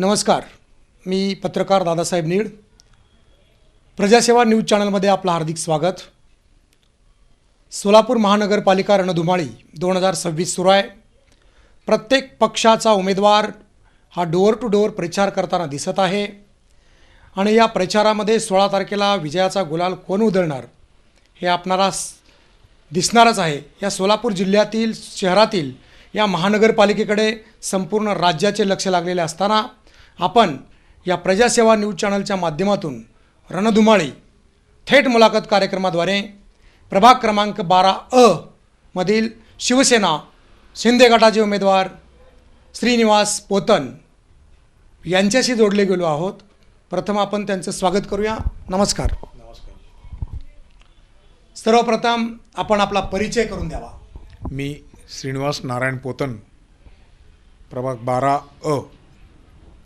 नमस्कार, मी पत्रकार Dadasaheb need. प्रजासेवा news चॅनलमध्ये आपलं हार्दिक स्वागत. सोलापूर महानगरपालिका रणधुमाळी 2026 सुरू आहे. प्रत्येक पक्षाचा उमेदवार हा डोअर टू डोअर प्रचार करताना दिसत आहे आणि या प्रचारामध्ये 16 तारखेला विजयाचा गुलाल कोण उधळणार हे आपणाला दिसणारच आहे. या सोलापूर जिल्ह्यातील शहरातील या महानगरपालिकेकडे संपूर्ण राज्याचे लक्ष लागलेले असताना आपण या प्रजासेवा न्यूज चॅनलच्या माध्यमातून रणधुमाळी थेट मुलाखत कार्यक्रमाद्वारे प्रभाग क्रमांक 12 मधील शिवसेना शिंदे गटाचे उमेदवार श्रीनिवास पोतन यांच्याशी जोडले गेलो आहोत. प्रथम आपण त्यांचं स्वागत करूया. नमस्कार. सर्वप्रथम आपण आपला परिचय करून द्यावा. मी श्रीनिवास नारायण पोतन, प्रभाग 12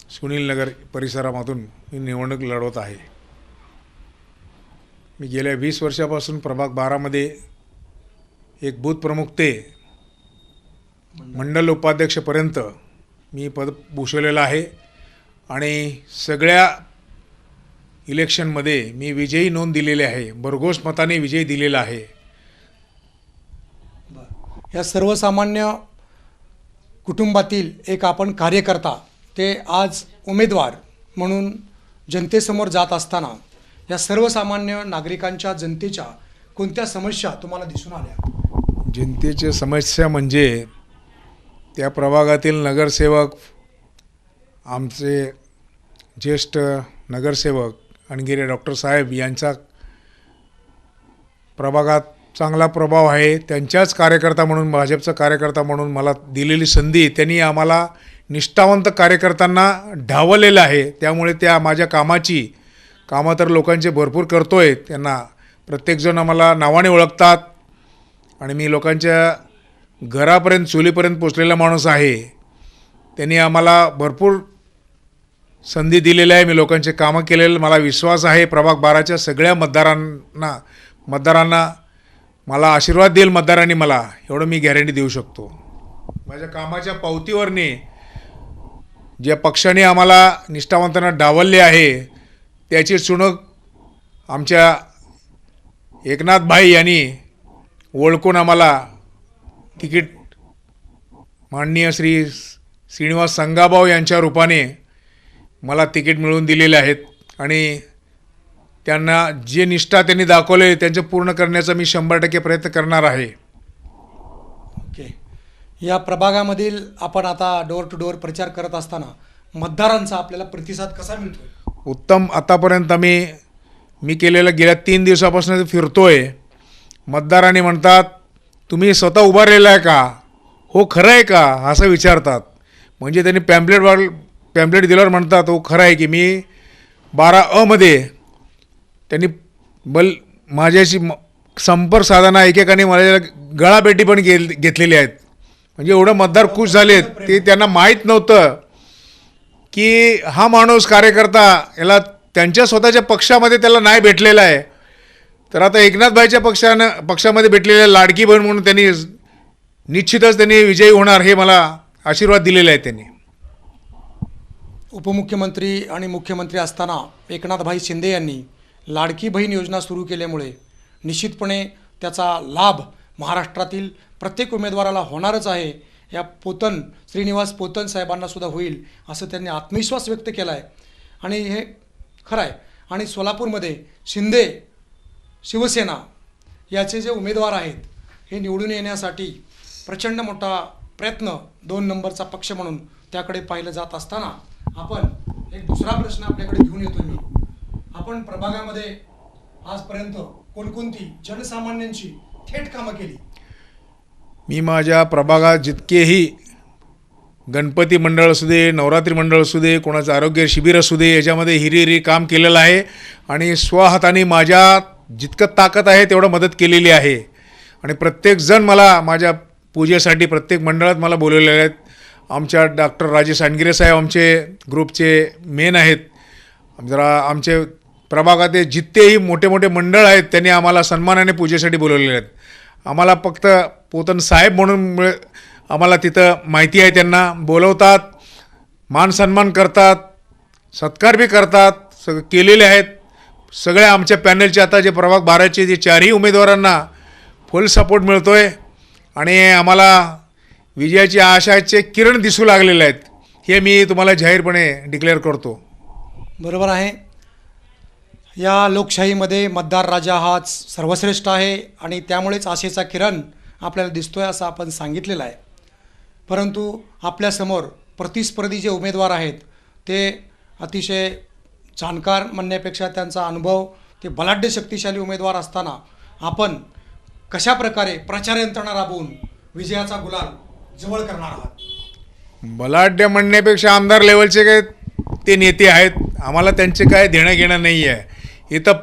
सुनील नगर परिसरामधून मी निवडणूक लढवत आहे. मी गेल्या 20 वर्षापासून प्रभाग 12मध्ये एक बूथ प्रमुख ते मंडल उपाध्यक्षपर्यंत मी पद भूषवलेलं आहे आणि सगळ्या इलेक्शनमध्ये मी विजयी नोंद दिलेली आहे. भरघोस मताने विजय दिलेला आहे. या सर्वसामान्य कुटुंबातील एक आपण कार्यकर्ता ते आज उमेदवार म्हणून जनतेसमोर जात असताना या सर्वसामान्य नागरिकांच्या जनतेच्या कोणत्या समस्या तुम्हाला दिसून आल्या? जनतेच्या समस्या म्हणजे त्या प्रभागातील नगरसेवक, आमचे ज्येष्ठ नगरसेवक अणगिरे डॉक्टर साहेब यांचा प्रभागात चांगला प्रभाव आहे. त्यांच्याच कार्यकर्ता म्हणून, भाजपचा कार्यकर्ता म्हणून मला दिलेली संधी त्यांनी आम्हाला निष्ठावंत कार्यकर्त्यांना ढावलेलं आहे. त्यामुळे त्या माझ्या कामं तर लोकांचे भरपूर करतो आहे. त्यांना प्रत्येकजण आम्हाला नावाने ओळखतात आणि मी लोकांच्या घरापर्यंत चुलीपर्यंत पोचलेला माणूस आहे. त्यांनी आम्हाला भरपूर संधी दिलेली आहे. मी लोकांचे कामं केलेलं मला विश्वास आहे. प्रभाग 12च्या सगळ्या मतदारांना मला आशीर्वाद देईल मतदारांनी मला, एवढं मी गॅरंटी देऊ शकतो. माझ्या कामाच्या पावतीवरने ज्या पक्षाने आम्हाला निष्ठावंतांना डावलले आहे त्याची चुणक आमच्या एकनाथ भाई यांनी ओळखून आम्हाला तिकीट माननीय श्री श्रीनिवास संगाभाऊ यांच्या रूपाने मला तिकीट मिळवून दिलेले आहेत आणि त्यांना जे निष्ठा त्यांनी दाखवले त्यांचं पूर्ण करण्याचा मी 100% प्रयत्न करणार आहे. ओके. या प्रभागामधील आपण आता डोअर टू डोअर प्रचार करत असताना मतदारांचा आपल्याला प्रतिसाद कसा मिळतो? उत्तम. आतापर्यंत मी केलेलं गेल्या 3 दिवसापासून फिरतोय. मतदारांनी म्हणतात, तुम्ही स्वतः उभारलेला आहे का? हो, खरं आहे का? असं विचारतात. म्हणजे त्यांनी पॅम्पलेट दिल्यावर म्हणतात, हो खरं आहे की मी 12 मध्ये त्यांनी माझ्याशी संपर्क साधना एकेकाने माझ्या गळाभेटी पण घेतलेली आहेत. म्हणजे एवढं मतदार खुश झालेत. ते त्यांना माहीत नव्हतं की हा माणूस कार्यकर्ता याला त्यांच्या स्वतःच्या पक्षामध्ये त्याला नाही भेटलेला आहे. तर आता एकनाथभाईच्या पक्षामध्ये भेटलेल्या लाडकी बहीण म्हणून त्यांनी निश्चितच त्यांनी विजयी होणार हे मला आशीर्वाद दिलेला आहे. त्यांनी उपमुख्यमंत्री आणि मुख्यमंत्री असताना एकनाथभाई शिंदे यांनी लाडकी बहीण योजना सुरू केल्यामुळे निश्चितपणे त्याचा लाभ महाराष्ट्रातील प्रत्येक उमेदवाराला होणारच आहे. या श्रीनिवास पोतन साहेबांना सुद्धा होईल असं त्यांनी आत्मविश्वास व्यक्त केला आहे आणि हे खरं आहे. आणि सोलापूरमध्ये शिंदे शिवसेना याचे जे उमेदवार आहेत हे निवडून येण्यासाठी प्रचंड मोठा प्रयत्न 2 नंबरचा पक्ष म्हणून त्याकडे पाहिलं जात असताना आपण एक दुसरा प्रश्न आपल्याकडे घेऊन येतो. मी आपण प्रभागामध्ये आजपर्यंत कोणकोणती जनसामान्यांची थेट कामं केली? मी माझ्या प्रभागात जितकेही गणपती मंडळ असू दे, नवरात्री मंडळ असू दे, कोणाचं आरोग्य शिबिर असू दे, याच्यामध्ये हिरी काम केलेलं आहे आणि स्वहाताने माझ्या जितकं ताकद आहे तेवढं मदत केलेली आहे. आणि प्रत्येकजण मला माझ्या पूजेसाठी प्रत्येक मंडळात मला बोलवलेले आहेत. आमच्या डॉक्टर राजेश अणगिरे साहेब आमचे ग्रुपचे मेन आहेत. जरा आमचे प्रभागात जितकेही मोठे मोठे मंडळ आहेत त्यांनी आम्हाला सन्मानाने पूजेसाठी बोलवलेले आहेत. आम्हाला फक्त पोतन साहेब म्हणून आम्हाला तिथं माहिती आहे, त्यांना बोलवतात. मान सन्मान करतात, सत्कार बी करतात, सगळं केलेले आहेत. सगळ्या आमच्या पॅनलचे आता जे प्रभाग 12चे जे चारही उमेदवारांना फुल सपोर्ट मिळतो आहे आणि आम्हाला विजयाची आशाचे किरण दिसू लागलेले आहेत. हे मी तुम्हाला जाहीरपणे डिक्लेअर करतो. बरोबर आहे. या लोकशाहीमध्ये मतदार राजा हाच सर्वश्रेष्ठ आहे आणि त्यामुळेच आशेचा किरण आपल्याला दिसतोय असं आपण सांगितलेलं आहे. परंतु आपल्यासमोर प्रतिस्पर्धी जे उमेदवार आहेत ते अतिशय जाणकार म्हणण्यापेक्षा त्यांचा अनुभव, ते बलाढ्य शक्तिशाली उमेदवार असताना आपण कशा प्रकारे प्रचार यंत्रणा राबवून विजयाचा गुलाल जवळ करणार आहात? बलाढ्य म्हणण्यापेक्षा आमदार लेवलचे काय ते नेते आहेत, आम्हाला त्यांचे काय देणं घेणं नाही आहे. इथं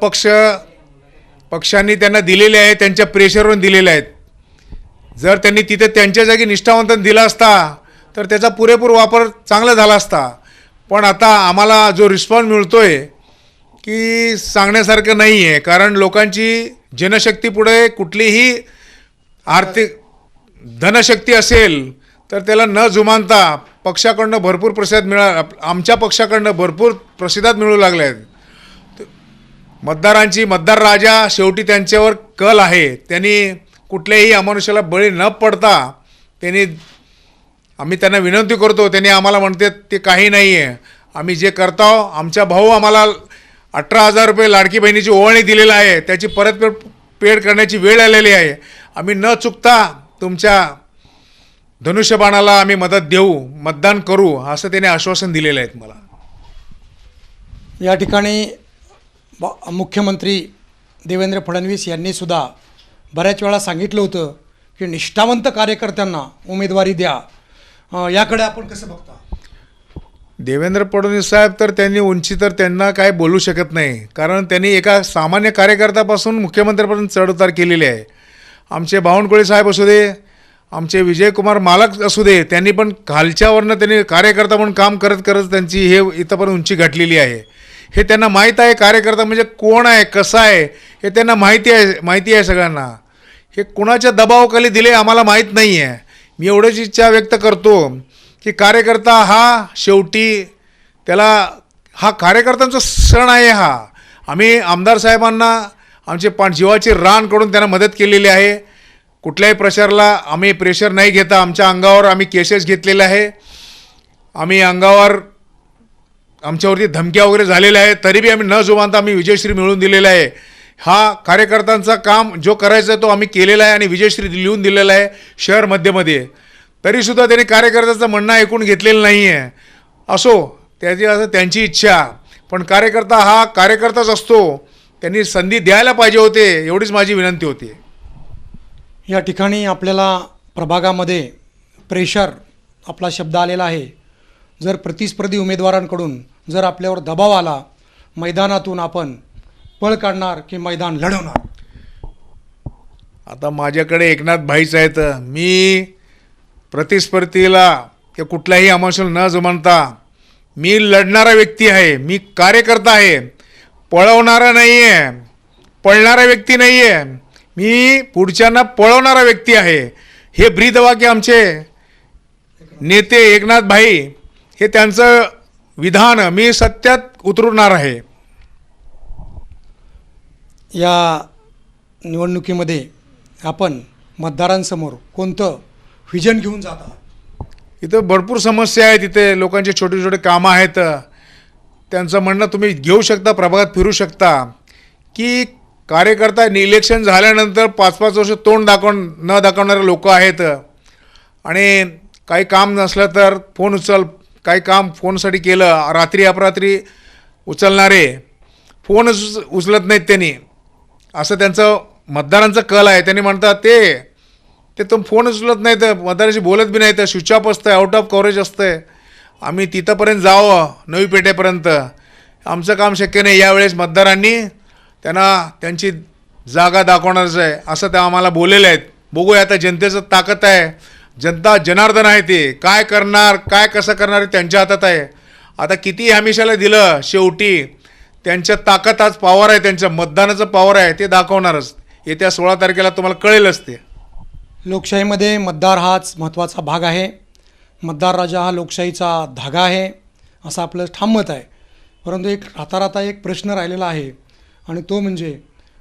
पक्षांनी त्यांना दिलेले आहे, त्यांच्या प्रेशरवरून दिलेले आहेत. जर त्यांनी तिथे त्यांच्या जागी निष्ठावंतांना दिला असता तर त्याचा पुरेपूर वापर चांगला झाला असता. पण आता आम्हाला जो रिस्पॉन्स मिळतो आहे की सांगण्यासारखं नाही आहे. कारण लोकांची जनशक्तीपुढे कुठलीही आर्थिक धनशक्ती असेल तर त्याला न जुमानता पक्षाकडनं भरपूर आमच्या पक्षाकडनं भरपूर प्रतिसाद मिळू लागले आहेत. मतदार राजा शेवटी त्यांच्यावर कल आहे. त्यांनी कुठल्याही अमानुष्याला बळी न पडता आम्ही त्यांना विनंती करतो. त्यांनी आम्हाला म्हणते ते काही नाही आहे, आम्ही जे करतो, आमचा भाऊ आम्हाला 18,000 रुपये लाडकी बहिणीची ओवाळणी दिलेला आहे, त्याची परतफेड करण्याची वेळ आलेली आहे. आम्ही न चुकता तुमच्या धनुष्यबाणाला आम्ही मदत देऊ, मतदान करू, असं त्याने आश्वासन दिलेलं आहे मला. या ठिकाणी मुख्यमंत्री देवेंद्र फडणवीस यांनी सुद्धा बऱ्याच वेळा सांगितलं होतं की निष्ठावंत कार्यकर्त्यांना उमेदवारी द्या. याकडे आपण कसं बघता? देवेंद्र फडणवीस साहेब तर त्यांनी उंची तर त्यांना काय बोलू शकत नाही, कारण त्यांनी एका सामान्य कार्यकर्त्यापासून मुख्यमंत्र्यापर्यंत चढउतार केलेले आहे. आमचे बावनकुळे साहेब असू दे, आमचे विजयकुमार मालक असू दे, त्यांनी पण खालच्यावरनं त्यांनी कार्यकर्ता म्हणून काम करत करत त्यांची हे इथंपर्यंत उंची गाठलेली आहे. हे त्यांना माहीत आहे कार्यकर्ता म्हणजे कोण आहे, कसा आहे, हे त्यांना माहिती आहे सगळ्यांना. हे कुणाच्या दबावाखाली दिले आम्हाला माहीत नाही आहे. मी एवढंच इच्छा व्यक्त करतो की कार्यकर्ता हा शेवटी त्याला हा कार्यकर्त्यांचा सण आहे. आम्ही आमदार साहेबांना आमचे जीवाचे रान करून त्यांना मदत केलेली आहे. कुठल्याही प्रचाराला आम्ही प्रेशर नाही घेता. आमच्या अंगावर आम्ही केसेस घेतलेले आहे. आमच्यावरती धमक्या वगैरे झालेल्या आहेत, तरी बी आम्ही न जुमानता आम्ही विजयश्री मिळवून दिलेला आहे. हा कार्यकर्त्यांचा काम जो करायचा आहे तो आम्ही केलेला आहे आणि विजयश्री लिहून दिलेला आहे शहर मध्येमध्ये. तरीसुद्धा त्यांनी कार्यकर्त्याचं म्हणणं ऐकून घेतलेलं नाही आहे. असो, त्यांची इच्छा, पण कार्यकर्ता हा कार्यकर्ताच असतो. त्यांनी संधी द्यायला पाहिजे होते, एवढीच माझी विनंती होती. या ठिकाणी आपल्याला प्रभागामध्ये प्रेशर आपला शब्द आलेला आहे. जर प्रतिस्पर्धी उमेदवारांकडून जर आपल्यावर दबाव आला, मैदानातून आपण पळ काढणार की मैदान लढवणार? आता माझ्याकडे एकनाथ भाईच आहेत. मी प्रतिस्पर्धीला किंवा कुठल्याही अमानुष्याला न जुमानता मी लढणारा व्यक्ती आहे. मी कार्यकर्ता आहे, पळवणारा नाही आहे, पळणारा व्यक्ती नाही आहे. मी पुढच्यांना पळवणारा व्यक्ती आहे. हे ब्रीदवाक्य आमचे नेते एकनाथ भाई, हे त्यांचं विधान मी सत्यात उतरवणार आहे. या निवडणुकीमध्ये आपण मतदारांसमोर कोणतं व्हिजन घेऊन जात आहात? इथं भरपूर समस्या आहेत. इथे लोकांचे छोटे छोटे कामं आहेत. त्यांचं म्हणणं तुम्ही घेऊ शकता, प्रभागात फिरू शकता की कार्यकर्ता इलेक्शन झाल्यानंतर 5-5 वर्ष तोंड न दाखवणारे लोक आहेत आणि काही काम नसलं तर फोन काही काम फोनसाठी केलं, रात्री अपरात्री उचलणारे, फोनच उचलत नाहीत त्यांनी, असं त्यांचं मतदारांचं कल आहे. त्यांनी म्हणतात ते तो फोन उचलत नाही, तर मतदाराशी बोलत बी नाही, तर स्विच ऑफ असतं, आउट ऑफ कव्हरेज असतं. आम्ही तिथंपर्यंत जावं, नवी पेठेपर्यंत, आमचं काम शक्य नाही. यावेळेस मतदारांनी त्यांना त्यांची जागा दाखवणारच आहे असं ते आम्हाला बोललेले आहेत. बघूया, आता जनतेचं ताकद आहे, जनता जनार्दन आहे, ते काय करणार, काय कसं करणार हे त्यांच्या हातात आहे. आता किती हमेशाला दिलं, शेवटी त्यांच्या ताकद आज पॉवर आहे, त्यांचं मतदानाचं पॉवर आहे, ते दाखवणारच. येत्या 16 तारखेला तुम्हाला कळेलच ते. लोकशाहीमध्ये मतदार हाच महत्त्वाचा भाग आहे. मतदार राजा हा लोकशाहीचा धागा आहे असं आपलं ठाम मत आहे. परंतु एक राहता एक प्रश्न राहिलेला आहे आणि तो म्हणजे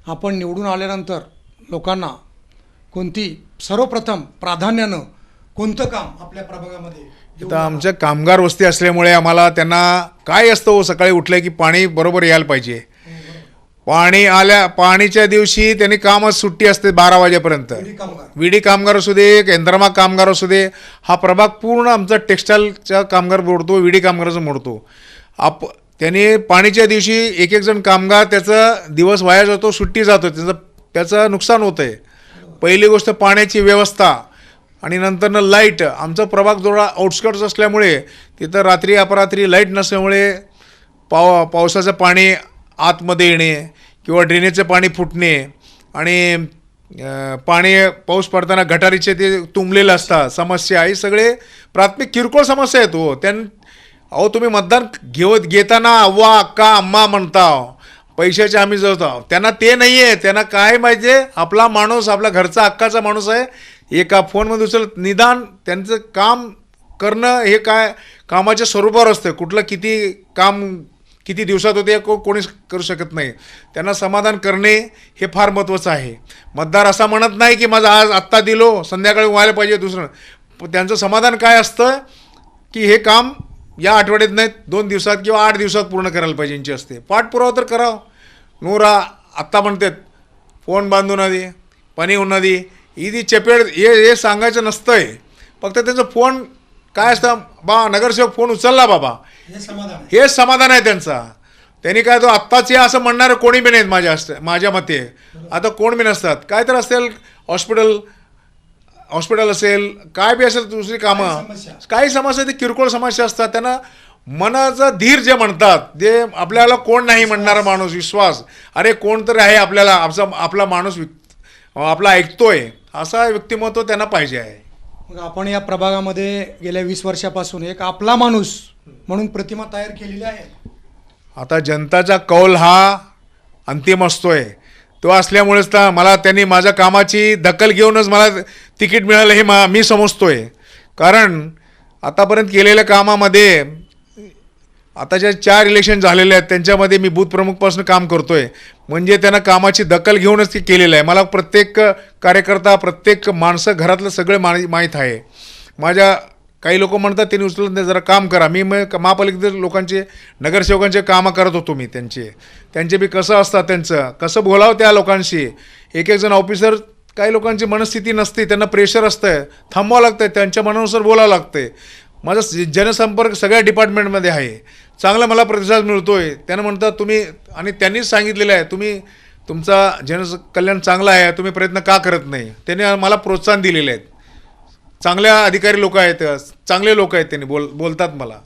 आपण निवडून आल्यानंतर लोकांना कोणती सर्वप्रथम प्राधान्यानं कोणतं काम आपल्या प्रभागामध्ये देऊ आता आमच्या कामगार वस्ती असल्यामुळे आम्हाला त्यांना काय असतं हो, सकाळी उठलं की पाणी बरोबर यायला पाहिजे. पाणीच्या दिवशी त्यांनी कामच सुट्टी असते 12 वाजेपर्यंत. कामगार विडी कामगार असू दे, यंत्रमाग कामगार असू दे, हा प्रभाग पूर्ण आमचा टेक्स्टाईलचा कामगार मोडतो, विडी कामगाराचं मोडतो. त्यांनी पाणीच्या दिवशी एक जण कामगार त्याचा दिवस वाया जातो, सुट्टी जातो, त्याचं नुकसान होतं आहे. पहिली गोष्ट पाण्याची व्यवस्था आणि नंतरनं लाईट. आमचा प्रभाग थोडा आउटस्कट्स असल्यामुळे तिथं रात्री अपरात्री लाईट नसल्यामुळे पावसाचं पाणी आतमध्ये येणे किंवा ड्रेनेजचं पाणी फुटणे आणि पाऊस पडताना गटारीचे ते तुंबलेलं असतात समस्या, ही सगळे प्राथमिक किरकोळ समस्या आहेत हो. अहो तुम्ही मतदान घेताना अव्वा अक्का अम्मा म्हणता, पैशाचे आम्ही जळतो, त्यांना ते नाही आहे. त्यांना काय पाहिजे, आपला माणूस आपला घरचा हक्काचा माणूस आहे, एका फोनमध्ये उचलत निदान त्यांचं काम करणं हे काय कामाच्या स्वरूपावर असतं. कुठलं किती दिवसात होते कोणीच करू शकत नाही. त्यांना समाधान करणे हे फार महत्त्वाचं आहे. मतदार असा म्हणत नाही की माझं आज आत्ता दिलो संध्याकाळी व्हायला पाहिजे दुसरं. त्यांचं समाधान काय असतं की हे काम या आठवड्यात नाहीत 2 दिवसात किंवा 8 दिवसात पूर्ण करायला पाहिजे यांची असते. पाठपुरावा तर करावं. नूरा आत्ता म्हणतात फोन बांधून दे, पाणी होऊन दे, ही चपेड हे सांगायचं नसतंय. फक्त त्यांचं फोन काय असतं, नगरसेवक फोन उचलला बाबा, हे समाधान आहे त्यांचा. त्यांनी काय तो आत्ताच या असं म्हणणारं कोणी बी नाहीत माझ्या मते. आता कोण बी नसतात. काय तर असेल हॉस्पिटल असेल, काय बी असेल दुसरी कामं, काही समस्या ते किरकोळ समस्या असतात. त्यांना मनाचं धीर जे म्हणतात, जे आपल्याला कोण नाही म्हणणारा माणूस, विश्वास, अरे कोण तरी आहे आपल्याला, आपला माणूस आपला ऐकतोय, असा व्यक्तिमत्व त्यांना पाहिजे आहे. मग आपण या प्रभागामध्ये गेल्या 20 वर्षापासून एक आपला माणूस म्हणून प्रतिमा तयार केलेली आहे. आता जनताचा कौल हा अंतिम असतोय, तो असल्यामुळेच तर मला त्यांनी माझ्या कामाची दखल घेऊनच मला तिकीट मिळालं हे मी समजतोय. कारण आतापर्यंत केलेल्या कामामध्ये आता ज्या 4 इलेक्शन झालेले आहेत त्यांच्यामध्ये मी बूथ प्रमुखपासून काम करतोय, म्हणजे त्यांना कामाची दखल घेऊनच ते केलेलं आहे. मला प्रत्येक कार्यकर्ता, प्रत्येक माणसं घरातलं सगळं माहीत आहे. माझ्या काही लोक म्हणतात त्यांनी उचलत नाही, जरा काम करा. मी महापालिकेतील लोकांचे, नगरसेवकांचे कामं करत होतो मी. त्यांचे बी कसं असतात, त्यांचं कसं बोलावं त्या लोकांशी. एक जण ऑफिसर, काही लोकांची मनस्थिती नसते, त्यांना प्रेशर असतं, थांबवावं लागतं, त्यांच्या मनानुसार बोलावं लागतं. माझा जनसंपर्क सगळ्या डिपार्टमेंटमध्ये आहे, चांगला मला प्रतिसाद मिळतोय. त्यांना म्हणतात तुम्ही, आणि त्यांनीच सांगितलेलं आहे, तुमचा जनकल्याण चांगलं आहे, तुम्ही प्रयत्न का करत नाही. त्यांनी मला प्रोत्साहन दिलेले आहेत. चांगल्या अधिकारी लोक आहेत, चांगले लोक आहेत, त्यांनी बोलतात मला.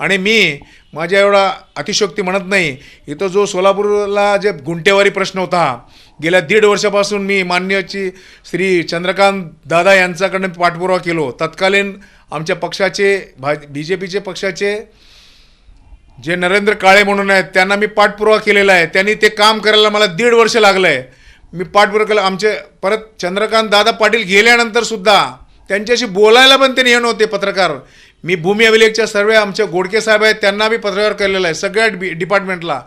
आणि मी माझ्या एवढा अतिशयोक्ती म्हणत नाही. इथं जो सोलापूरला जे गुंटेवारी प्रश्न होता, गेल्या 1.5 वर्षापासून मी माननीय श्री चंद्रकांत दादा यांच्याकडनं पाठपुरावा केलो. तत्कालीन आमच्या पक्षाचे BJPचे पक्षाचे जे नरेंद्र काळे म्हणून आहेत त्यांना मी पाठपुरावा केलेला आहे. त्यांनी ते काम करायला मला 1.5 वर्ष लागलं आहे. मी पाठपुरावा केला. आमचे परत चंद्रकांत दादा पाटील गेल्यानंतर सुद्धा त्यांच्याशी बोलायला पण ते हे नव्हते पत्रकार. मी भूमी अभिलेखच्या सर्व आमचे गोडके साहेब आहेत त्यांना मी पत्रव्यवहार केलेला आहे सगळ्या डिपार्टमेंटला.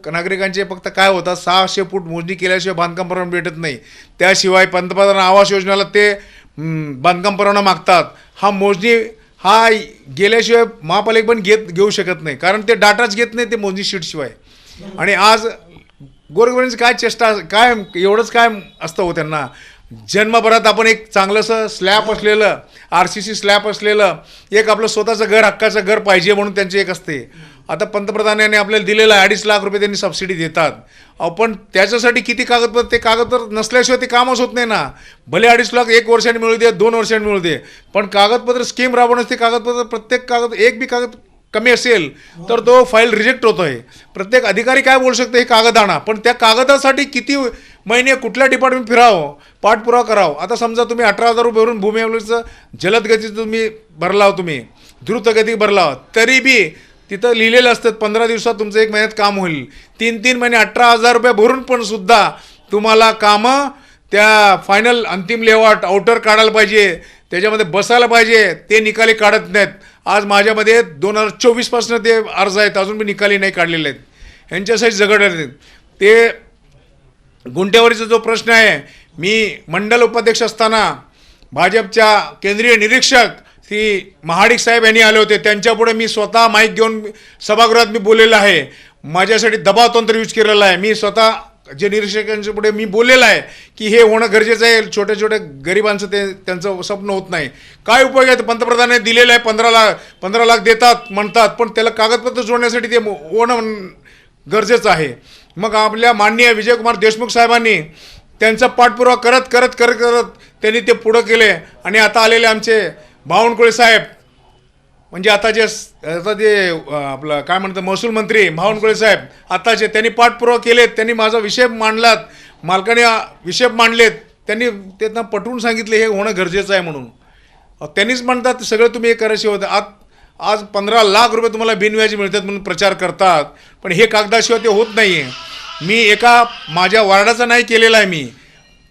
नागरिकांचे फक्त काय होतात 600 फूट मोजणी केल्याशिवाय बांधकाम परवाना भेटत नाही. त्याशिवाय पंतप्रधान आवास योजनेला ते बांधकाम परवाना मागतात. हा मोजणी हा गेल्याशिवाय महापालिका पण घेऊ शकत नाही, कारण ते डाटाच घेत नाही ते मोजणी शीटशिवाय. आणि आज गोरगरिबांची काय चेष्टा, काय एवढंच काय असतं हो त्यांना. जन्मभरात आपण एक चांगलंसं स्लॅब असलेलं, RCC स्लॅब असलेलं एक आपलं स्वतःचं घर, हक्काचं घर पाहिजे म्हणून त्यांचे एक असते. आता पंतप्रधानांनी आपल्याला दिलेलं आहे 2.5 लाख रुपये त्यांनी सबसिडी देतात. आपण त्याच्यासाठी किती कागदपत्र, ते कागदपत्र नसल्याशिवाय ते कामच होत नाही ना. भले 2.5 लाख 1 वर्षाने मिळू दे, 2 वर्षांनी मिळू दे, पण कागदपत्र स्कीम राबवण्यास ते कागदपत्र, प्रत्येक एक बी कागद कमी असेल तर तो फाईल रिजेक्ट होतो आहे. प्रत्येक अधिकारी काय बोलू शकतो, हे कागद आणा, पण त्या कागदासाठी किती महिने कुठल्या डिपार्टमेंट फिरावं, पाठपुरावा करावं. आता समजा तुम्ही 18,000 रुपये भरून भूमी अभिलेखचं जलद गती तुम्ही भरलाव, तुम्ही द्रुतगती भरलाव, तरी बी तिथं लिहिलेलं असतं 15 दिवसात तुमचं 1 महिन्यात काम होईल. 3 महिने 18,000 रुपये भरून पण सुद्धा तुम्हाला कामं त्या फायनल अंतिम लेआउट आउटर काढायला पाहिजे, त्याच्यामध्ये बसायला पाहिजे, ते निकाली काढत नाहीत. आज माझ्यामध्ये 2024पासून ते अर्ज आहेत, अजून मी निकाली नाही काढलेले आहेत. ह्यांच्यासाठी झगडले ते गुंठेवारीचा जो प्रश्न आहे, मी मंडल उपाध्यक्ष असताना भाजपच्या केंद्रीय निरीक्षक श्री महाडिक साहेब यांनी आले होते. त्यांच्यापुढे मी स्वतः माईक घेऊन सभागृहात मी बोललेलं आहे. माझ्यासाठी दबाव तंत्र यूज केलेलं आहे. मी स्वतः जे निरीक्षकांच्या पुढे मी बोललेलं आहे की हे होणं गरजेचं आहे. छोट्या छोट्या गरिबांचं ते त्यांचं स्वप्न होत नाही. काय उपयोग आहे? पंतप्रधानांनी दिलेलं आहे 15 लाख देतात म्हणतात, पण त्याला कागदपत्र जोडण्यासाठी ते होणं गरजेचं आहे. मग आपल्या माननीय विजयकुमार देशमुख साहेबांनी त्यांचा पाठपुरावा करत करत करत करत त्यांनी ते पुढं केले. आणि आता आलेले आमचे बावनकुळे साहेब, म्हणजे आता जे आपलं काय म्हणतं महसूल मंत्री बावनकुळे साहेब आताचे, त्यांनी पाठपुरावा केलेत. त्यांनी माझा विषय मांडलात, मालकाने विषय मांडलेत. त्यांनी त्यांना पटवून सांगितले हे होणं गरजेचं आहे म्हणून. त्यांनीच म्हणतात सगळं तुम्ही हे करायचे होते. आज 15 लाख रुपये तुम्हाला बिनव्याजी मिळतात म्हणून प्रचार करतात, पण हे कागदाशिवाय ते होत नाही आहे. मी एका माझ्या वार्डाचं नाही केलेलं आहे, मी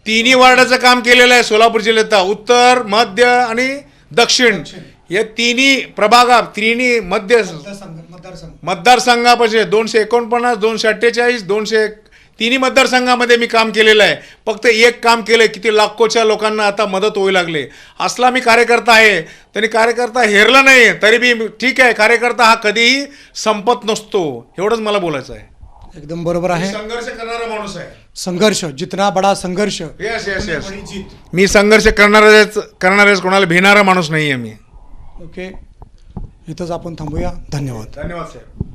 3 वार्डाचं काम केलेलं आहे सोलापूर जिल्ह्यात. उत्तर, मध्य आणि दक्षिण या 3 प्रभागात 3 मध्य मतदारसंघापासून 249, 248, 200 3 मतदारसंघामध्ये मी काम केलेलं आहे. फक्त एक काम केलं, किती लाखोच्या लोकांना आता मदत होऊ लागले. असला मी कार्यकर्ता आहे. त्यांनी कार्यकर्ता हेरला नाही तरी बी ठीक आहे. कार्यकर्ता हा कधीही संपत नसतो, एवढंच मला बोलायचं आहे. एकदम बरोबर आहे. संघर्ष करणारा माणूस आहे. संघर्ष जितना बडा संघर्ष. Yes yes yes. मी संघर्ष करणाऱ्याच कोणाला भिणारा माणूस नाही आहे मी. ओके, इथंच आपण थांबूया. धन्यवाद. धन्यवाद साहेब.